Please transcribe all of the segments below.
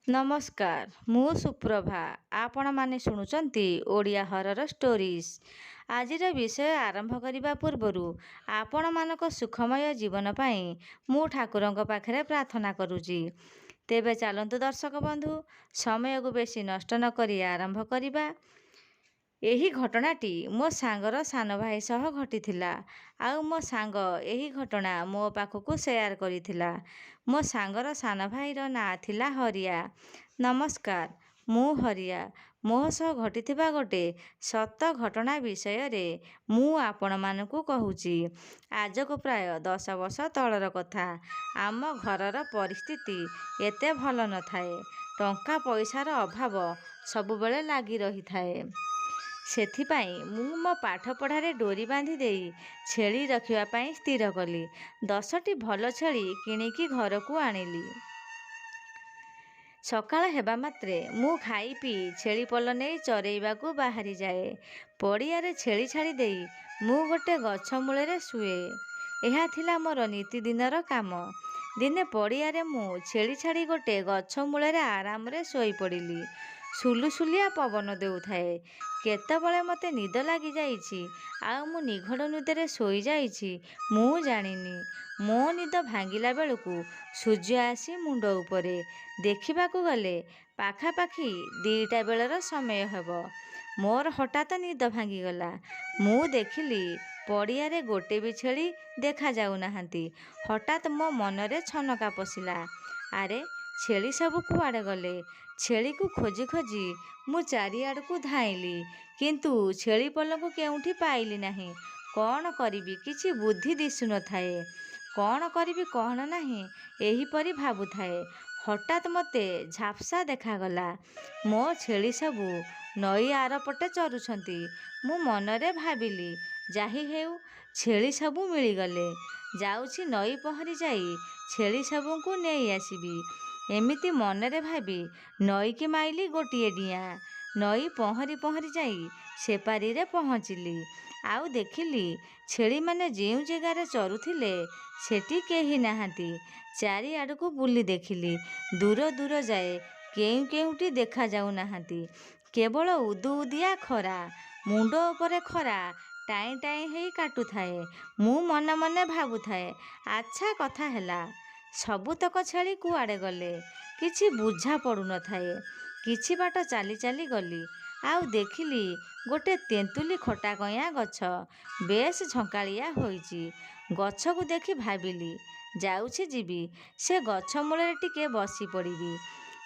नमस्कार मु सुप्रभा आपण माने शुणुचंती ओडिया हरर स्टोरीज। आजिर विषय आरंभ करने पूर्वरु आपण मानक सुखमय जीवन पाई मु ठाकुरंक पाखरे प्रार्थना करुची। तेबे चलंतु दर्शक बंधु समय को बेसी नष्ट न करी आरंभ करिबा। एही घटनाटी मो सांगर सान भाई सह घटिथिला। आउ मो सांग एही घटना मो पाखकु शेयर करिथिला। मो सांगर सान भाईर ना थिला हरिया। नमस्कार मु हरिया। मो सह घटिथिबा गोटे सत घटना विषय रे मु आपण मानकु कहूची। आजको प्राय 10 वर्ष तळर कथा। आम घरर परिस्थिति एते भल न थाए। टंका पैसार अभाव सबुबेले लागी रही थाए। सेथिपाई मु मो पाठ पढ़ारे डोरी बांधी देई छेली रखिबा पाई स्थिर कली। 10टी भल छेली किणिकी घरकू आनिली। सकाळ हेबा मात्रे मु खाई पी छेली पल नेई चरेइबाकू बाहारी जाए। पड़ियारे छेली छाड़ी देई मु गोटे गछ मूଳରେ शुए। एहा थिला मोर नीतिदिनर काम। दिने पड़ियारे मु छेली छाड़ी गोटे गछ मूଳରେ आरामरे शोई पड़िली। सुलुसुलिया पवन देउथाए। केतबळे मते निद लागी जाइछि आउ मु निघड़ निदरे शोई जाइछि मु जानिनी। मो निद भांगिला बेलकू सूर्य आसी मुंड उपरे। देखिबाकू गले पाखापाखी 2टा बेलर समय हेब। मोर हठात निद भांगीगला। मु देखिली पड़ियारे गोटे भी छेली देखा जाऊ नाहांती। हठात मो मनरे छनका पशिला। आरे छेली सब कुआड़े गले। छेली को खोजी खोजी मु चारिआडकू धाइली किंतु छेली पलकू केउठी पाइली नाही। कौन करिबी किछि बुद्धि दिसु न थाए। कौन करिबी कौन नाही एहीपरि भाबुथाए। हठात मते झापसा देखागला। मो छेली सबू नई आरपटे चरुछंती। मु मनरे भाबिली जाही हेउ छेली सबू मिलिगले। जाउछि नई पहरी जाई छेली सबूଙ୍କୁ नेई आसिबी। एमिति मनरे भाबी नईकी माइली गोटिए डियां। नई पहरी पहरी जाई सेपारीरे पहुँचिली। आउ देखिली छेली माने जेउ जगारे चरुथिले सेठी केही नाहांती। चारिआडकू बुली देखिली। दूर दूर जाए केउ केउटी देखा जाऊ नाहांती। केवल उदु उदिया खरा। मुंड उपरे खरा टाई टाई हेई काटुथाए। मु मन मने भाबुथाए आच्छा कथा हेला सबुतक छेली कुआड़े गले किछि बुझा पड़ु न थाए। किछि बाट चाली चाली गली। आउ देखिली गोटे तेंतुली खटा कइया गछ बेस झंकालिया होइछि। गछकू देखि भाबिली जाउछि जीबी से गछ मूଳରେ टिके बसी पड़िबी।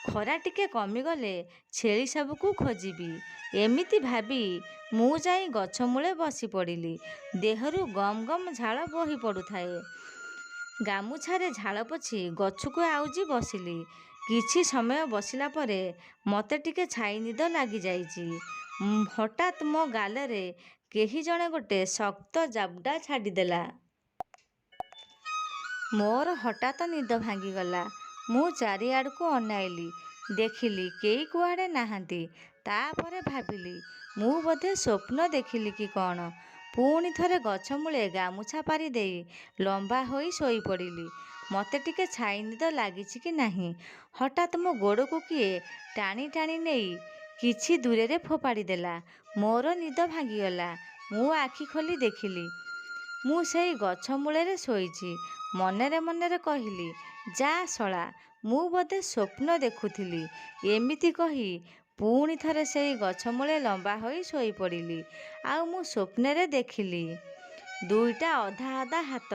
खरा टिके कमिगले छेली सबकू खोजिबी। एमिति भाबी मु जाई गछ मूଳେ बसी पड़िली। देहरु गम गम झाଳ बोही पड़ुथाए। गामुछारे झाଳ पोछि गछकू आउजी बसिली। किछि समय बसिला परे मते टिके छाई निद लागी जाइछि। हठात मो गालरे केही जणे गोटे शक्त जाबडा छाड़ीदेला। मोर हठात निद भांगीगला। मु चारिआडकू अनाइली। देखिली केई कुआड़े नाहांती। तापरे भाबिली मु बोधे स्वप्न देखिली कि कौन। पुणी थरे गछ मूଳେ गामुछा पारी देई लंबा होई शोई पड़िली। मते टिके छाई निद लागिछि कि नाही। हठात मो गोड़कू किए टाणी टाणी नेई किछि दूरेरे फोपाड़ी देला। मोर निद भांगीगला। मु आखि खोली देखिली मु सेई गछ मूଳରେ शोइछि। मनरे मनरे कहिली जा शଳा मु बोधे स्वप्न देखुथिली। एमिति कही पुणी थरे सेई गछ मूଳେ लंबा होई शोई पड़िली। आउ मु स्वप्नेरे देखिली 2टा अधा अधा हाथ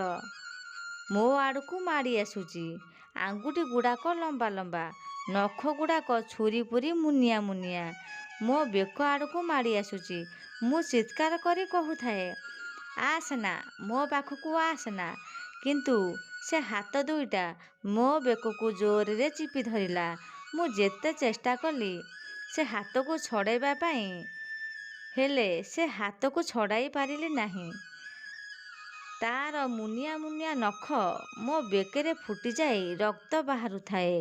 मो आड़कू माड़ी आसुची। आंगुठी गुड़ाक लंबा लंबा नख गुड़ाक छुरी पुरी मुनिया मुनिया मो बेक आड़कू माड़ी आसुची। मु चित्कार करी कहूथाए आसना मो पाखकू आसना। किंतु से हाथ 2टा मो बेककू जोरे चिपी धरिला। मु जेते चेष्टा कली से हाथकू छड़ाइबा पाई हेले से हाथकू छड़ाई पारिली नाही। तार मुनिया मुनिया नख मो बेकेरे फुटी जाई रक्त बाहारुथाए।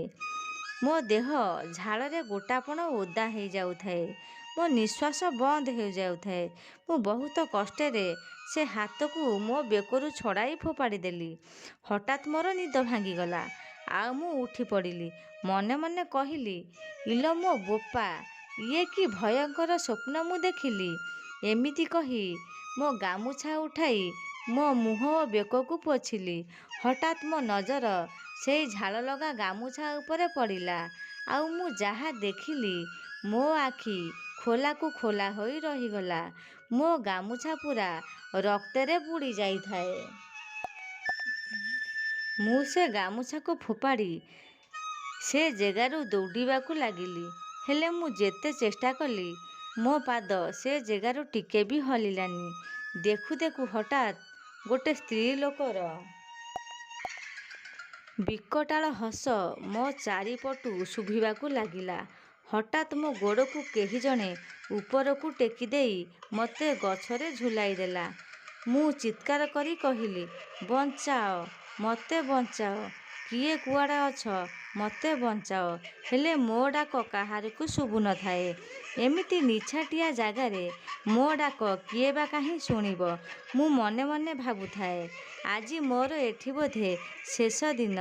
मो देह झाଳରେ गोटापण ओदा हेई जाउथाए। मो निश्वास बंद हो जाउथाए। मु बहुत कष्टेरे से हाथकू मो बेकरू छड़ाई फोपाड़ी देली। हठात मोर निद भांगीगला। ଆଉ ମୁଁ ଉଠି ପଡ଼ିଲି। ମନେ ମନେ କହିଲି, ଇଲୋ ମୋ ବୋପା, ଇଏ କି ଭୟଙ୍କର ସ୍ୱପ୍ନ ମୁଁ ଦେଖିଲି। ଏମିତି କହି ମୋ ଗାମୁଛା ଉଠାଇ ମୋ ମୁହଁ ଓ ବେକକୁ ପୋଛିଲି। ହଠାତ୍ ମୋ ନଜର ସେଇ ଝାଳଲଗା ଗାମୁଛା ଉପରେ ପଡ଼ିଲା। ଆଉ ମୁଁ ଯାହା ଦେଖିଲି, ମୋ ଆଖି ଖୋଲାକୁ ଖୋଲା ହୋଇ ରହିଗଲା। ମୋ ଗାମୁଛା ପୂରା ରକ୍ତରେ ବୁଡ଼ି ଯାଇଥାଏ। ମୁଁ ସେ ଗାମୁଛାକୁ ଫୋପାଡ଼ି ସେ ଜାଗାରୁ ଦୌଡ଼ିବାକୁ ଲାଗିଲି। ହେଲେ ମୁଁ ଯେତେ ଚେଷ୍ଟା କଲି, ମୋ ପାଦ ସେ ଜାଗାରୁ ଟିକେ ବି ହଲିଲାନି। ଦେଖୁ ଦେଖୁ ହଠାତ୍ ଗୋଟେ ସ୍ତ୍ରୀ ଲୋକର ବିକଟାଳ ହସ ମୋ ଚାରିପଟୁ ଶୁଭିବାକୁ ଲାଗିଲା। ହଠାତ୍ ମୋ ଗୋଡ଼କୁ କେହି ଜଣେ ଉପରକୁ ଟେକି ଦେଇ ମୋତେ ଗଛରେ ଝୁଲାଇ ଦେଲା। ମୁଁ ଚିତ୍କାର କରି କହିଲି, ବଞ୍ଚାଅ, ମୋତେ ବଞ୍ଚାଅ, କିଏ କୁଆଡ଼େ ଅଛ, ମୋତେ ବଞ୍ଚାଅ। ହେଲେ ମୋ ଡାକ କାହାରିକୁ ଶୁଭୁନଥାଏ। ଏମିତି ନିଛାଟିଆ ଜାଗାରେ ମୋ ଡାକ କିଏ ବା କାହିଁ ଶୁଣିବ। ମୁଁ ମନେ ମନେ ଭାବୁଥାଏ, ଆଜି ମୋର ଏଠି ବୋଧେ ଶେଷ ଦିନ।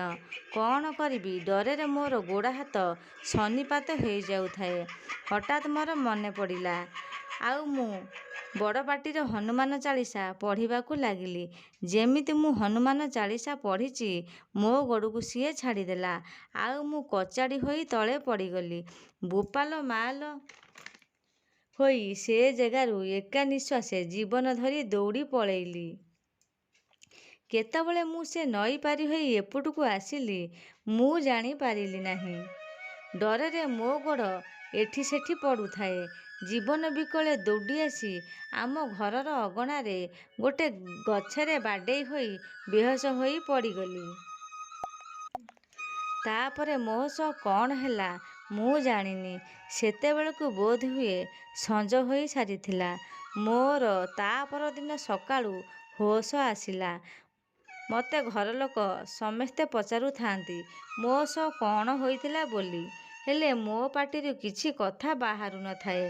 କ'ଣ କରିବି ଡରରେ ମୋର ଗୋଡ଼ ହାତ ସନ୍ନିପାତ ହୋଇଯାଉଥାଏ। ହଠାତ୍ ମୋର ମନେ ପଡ଼ିଲା, ଆଉ ମୁଁ ବଡ଼ ପାଟିରେ ହନୁମାନ ଚାଳିଶା ପଢ଼ିବାକୁ ଲାଗିଲି। ଯେମିତି ମୁଁ ହନୁମାନ ଚାଳିଶା ପଢ଼ିଛି, ମୋ ଗୋଡ଼କୁ ସିଏ ଛାଡ଼ିଦେଲା। ଆଉ ମୁଁ କଚାଡ଼ି ହୋଇ ତଳେ ପଡ଼ିଗଲି। ବୋପାଲୋ ମାଲୋ ହୋଇ ସେ ଜାଗାରୁ ଏକା ନିଶ୍ୱାସେ ଜୀବନ ଧରି ଦୌଡ଼ି ପଳେଇଲି। କେତେବେଳେ ମୁଁ ସେ ନଈ ପାରି ହୋଇ ଏପଟକୁ ଆସିଲି, ମୁଁ ଜାଣିପାରିଲି ନାହିଁ। ଡରରେ ମୋ ଗୋଡ଼ ଏଠି ସେଠି ପଡ଼ୁଥାଏ। ଜୀବନ ବିକଳେ ଦୌଡ଼ି ଆସି ଆମ ଘରର ଅଗଣାରେ ଗୋଟେ ଗଛରେ ବାଡ଼େଇ ହୋଇ ବେହୋସ ହୋଇ ପଡ଼ିଗଲି। ତାପରେ ମୋ ସହ କ'ଣ ହେଲା ମୁଁ ଜାଣିନି। ସେତେବେଳକୁ ବୋଧହୁଏ ସଞ୍ଜ ହୋଇ ସାରିଥିଲା। ମୋର ତା ପରଦିନ ସକାଳୁ ହୋସ ଆସିଲା। ମୋତେ ଘରଲୋକ ସମସ୍ତେ ପଚାରୁଥାନ୍ତି ମୋ ସହ କ'ଣ ହୋଇଥିଲା ବୋଲି। ହେଲେ ମୋ ପାଟିରୁ କିଛି କଥା ବାହାରୁ ନଥାଏ।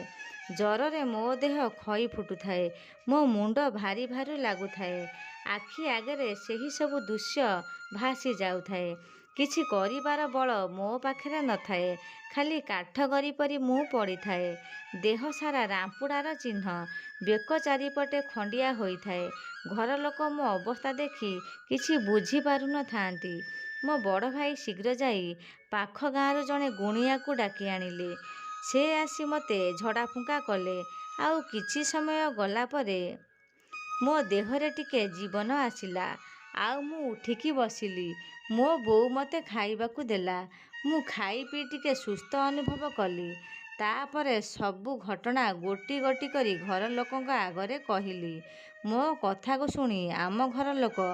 ଜ୍ୱରରେ ମୋ ଦେହ ଖଇ ଫୁଟୁଥାଏ। ମୋ ମୁଣ୍ଡ ଭାରି ଭାରି ଲାଗୁଥାଏ। ଆଖି ଆଗରେ ସେହି ସବୁ ଦୃଶ୍ୟ ଭାସି ଯାଉଥାଏ। କିଛି କରିବାର ବଳ ମୋ ପାଖରେ ନଥାଏ। ଖାଲି କାଠଗଡ଼ି ପରି ମୁଁ ପଡ଼ିଥାଏ। ଦେହ ସାରା ରାମ୍ପୁଡ଼ାର ଚିହ୍ନ। ବେକ ଚାରିପଟେ ଖଣ୍ଡିଆ ହୋଇଥାଏ। ଘରଲୋକ ମୋ ଅବସ୍ଥା ଦେଖି କିଛି ବୁଝି ପାରୁନଥାନ୍ତି। ମୋ ବଡ଼ ଭାଇ ଶୀଘ୍ର ଯାଇ ପାଖ ଗାଁରୁ ଜଣେ ଗୁଣିଆକୁ ଡାକି ଆଣିଲେ। ସେ ଆସି ମୋତେ ଝଡ଼ାଫୁଙ୍କା କଲେ। ଆଉ କିଛି ସମୟ ଗଲା ପରେ ମୋ ଦେହରେ ଟିକେ ଜୀବନ ଆସିଲା। ଆଉ ମୁଁ ଉଠିକି ବସିଲି। ମୋ ବୋଉ ମୋତେ ଖାଇବାକୁ ଦେଲା। ମୁଁ ଖାଇ ପିଇ ଟିକେ ସୁସ୍ଥ ଅନୁଭବ କଲି। ତାପରେ ସବୁ ଘଟଣା ଗୋଟି ଗୋଟି କରି ଘର ଲୋକଙ୍କ ଆଗରେ କହିଲି। ମୋ କଥାକୁ ଶୁଣି ଆମ ଘର ଲୋକ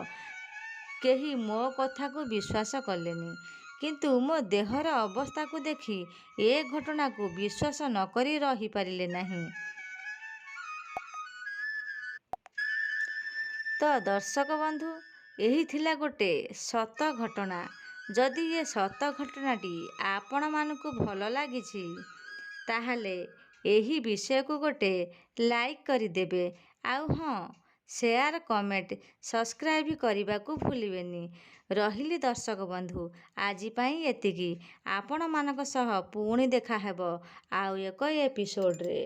କେହି ମୋ କଥାକୁ ବିଶ୍ୱାସ କଲେନି। କିନ୍ତୁ ମୋ ଦେହର ଅବସ୍ଥାକୁ ଦେଖି ଏ ଘଟଣାକୁ ବିଶ୍ୱାସ ନକରି ରହିପାରିଲେ ନାହିଁ। ତ ଦର୍ଶକ ବନ୍ଧୁ, ଏହି ଥିଲା ଗୋଟେ ସତ ଘଟଣା। ଯଦି ଏ ସତ ଘଟଣାଟି ଆପଣମାନଙ୍କୁ ଭଲ ଲାଗିଛି, ତାହେଲେ ଏହି ବିଷୟକୁ ଗୋଟେ ଲାଇକ୍ କରିଦେବେ। ଆଉ ହଁ, ସେୟାର, କମେଣ୍ଟ, ସବସ୍କ୍ରାଇବ୍ କରିବାକୁ ଭୁଲିବେନି। ରହିଲି ଦର୍ଶକ ବନ୍ଧୁ, ଆଜି ପାଇଁ ଏତିକି। ଆପଣମାନଙ୍କ ସହ ପୁଣି ଦେଖା ହେବ ଆଉ ଏକ ଏପିସୋଡ଼ରେ।